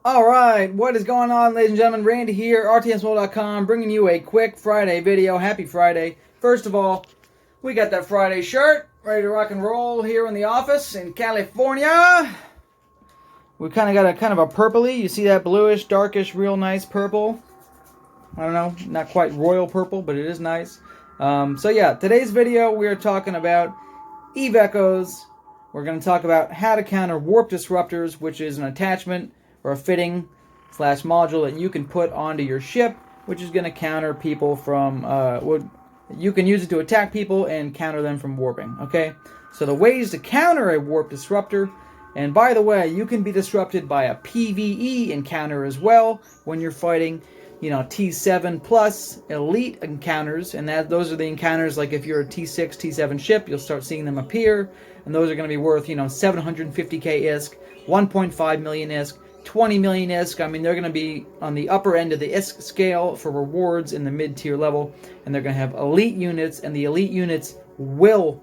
Alright, what is going on, ladies and gentlemen? Randy here, rtsmall.com, bringing you a quick Friday video. Happy Friday. First of all, we got that Friday shirt, ready to rock and roll here in the office in California. We kind of got a purpley. You see that bluish, darkish, real nice purple. I don't know, not quite royal purple, but it is nice. So yeah, today's video we are talking about Eve Echoes. We're going to talk about how to counter Warp Disruptors, which is an attachment or a fitting / module that you can put onto your ship, which is going to counter people from, you can use it to attack people and counter them from warping, okay? So the ways to counter a Warp Disruptor, and by the way, you can be disrupted by a PvE encounter as well when you're fighting, you know, T7 plus elite encounters, and those are the encounters like if you're a T6, T7 ship, you'll start seeing them appear, and those are going to be worth, you know, 750k ISK, 1.5 million ISK, 20 million ISK. I mean, they're going to be on the upper end of the ISK scale for rewards in the mid-tier level, and they're going to have elite units, and the elite units will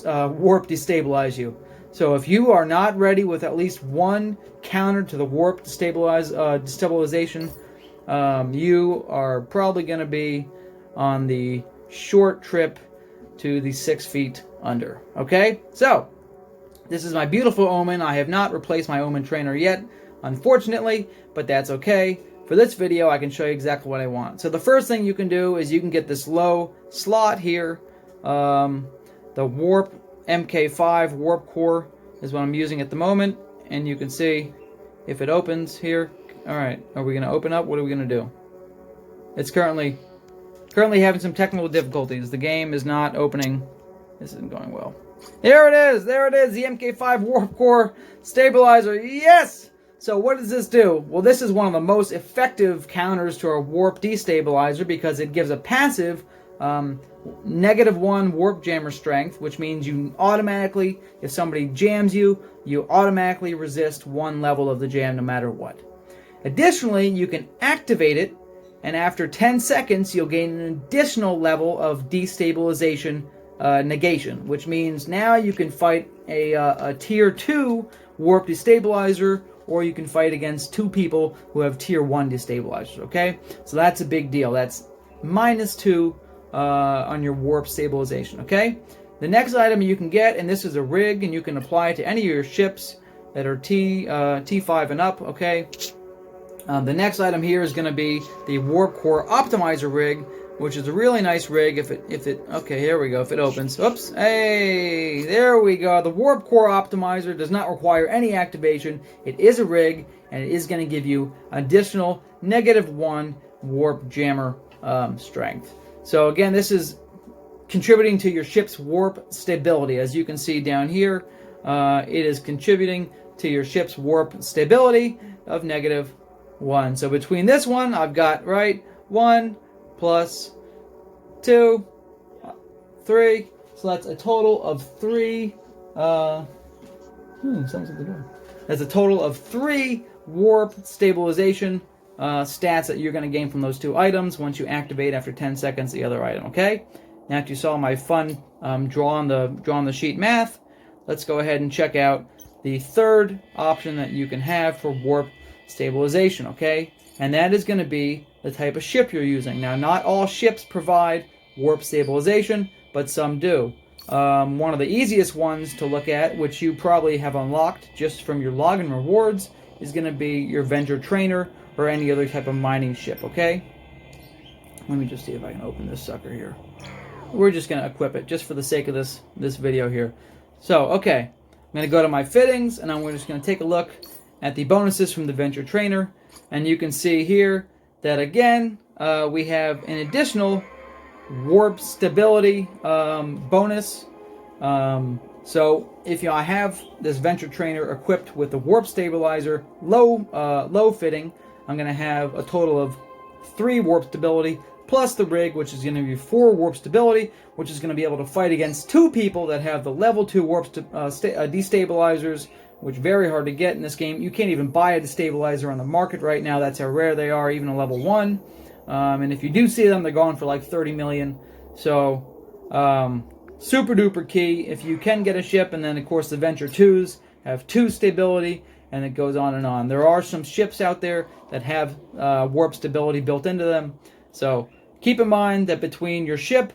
warp destabilize you. So if you are not ready with at least one counter to the warp destabilization, you are probably going to be on the short trip to the 6 feet under. Okay? So, this is my beautiful Omen. I have not replaced my Omen trainer yet, unfortunately, but that's okay. For this video, I can show you exactly what I want. So the first thing you can do is you can get this low slot here. The Warp MK5 Warp Core is what I'm using at the moment, and you can see if it opens here. Alright, are we going to open up? What are we going to do? It's currently having some technical difficulties. The game is not opening. This isn't going well. There it is! There it is! The MK5 Warp Core Stabilizer. Yes! So what does this do? Well, this is one of the most effective counters to a Warp Destabilizer because it gives a passive -1 Warp Jammer Strength, which means you automatically, if somebody jams you, you automatically resist 1 level of the jam no matter what. Additionally, you can activate it, and after 10 seconds, you'll gain an additional level of destabilization negation, which means now you can fight a Tier 2 Warp Destabilizer, or you can fight against 2 people who have Tier 1 Destabilizers, okay? So that's a big deal. That's -2 on your Warp Stabilization, okay? The next item you can get, and this is a rig, and you can apply it to any of your ships that are T5 and up, okay? The next item here is going to be the Warp Core Optimizer rig, which is a really nice rig. If it okay, here we go. If it opens, oops, hey, there we go. The Warp Core Optimizer does not require any activation. It is a rig, and it is going to give you additional -1 Warp Jammer strength. So again, this is contributing to your ship's warp stability. As you can see down here, it is contributing to your ship's warp stability of -1. So between this one, I've got, right, 1 plus 2, 3. So that's a total of 3. Something's at the door. That's a total of 3 warp stabilization stats that you're going to gain from those 2 items once you activate after 10 seconds the other item, okay? Now that you saw my fun draw on the sheet math, let's go ahead and check out the third option that you can have for warp stabilization, okay? And that is going to be the type of ship you're using. Now, not all ships provide warp stabilization, but some do. One of the easiest ones to look at, which you probably have unlocked just from your login rewards, is going to be your Venture Trainer or any other type of mining ship, okay? Let me just see if I can open this sucker here. We're just going to equip it just for the sake of this video here. So, okay, I'm going to go to my fittings, and I'm just going to take a look at the bonuses from the Venture Trainer, and you can see here that again we have an additional warp stability bonus. So if I have this Venture Trainer equipped with the Warp Stabilizer low fitting, I'm going to have a total of 3 warp stability plus the rig, which is going to be 4 warp stability, which is going to be able to fight against 2 people that have the level 2 warp destabilizers, which is very hard to get in this game. You can't even buy a destabilizer on the market right now. That's how rare they are, even a level 1. And if you do see them, they're going for like 30 million. So, super duper key if you can get a ship. And then, of course, the Venture 2s have 2 stability and it goes on and on. There are some ships out there that have warp stability built into them, so keep in mind that between your ship,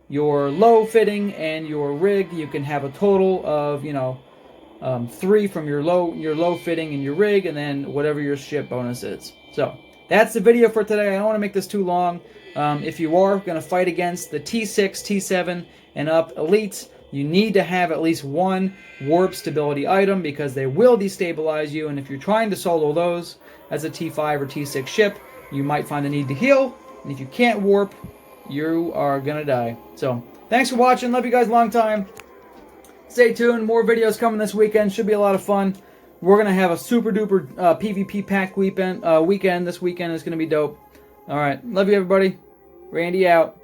your low fitting, and your rig, you can have a total of 3 from your low fitting and your rig, and then whatever your ship bonus is. So that's the video for today. I don't want to make this too long. If you are going to fight against the T6, T7, and up elites, you need to have at least one warp stability item because they will destabilize you, and if you're trying to solo those as a T5 or T6 ship, you might find the need to heal, and if you can't warp, you are going to die. So thanks for watching. Love you guys a long time. Stay tuned. More videos coming this weekend. Should be a lot of fun. We're going to have a super duper PvP packed weekend this weekend. Is going to be dope. All right. Love you, everybody. Randy out.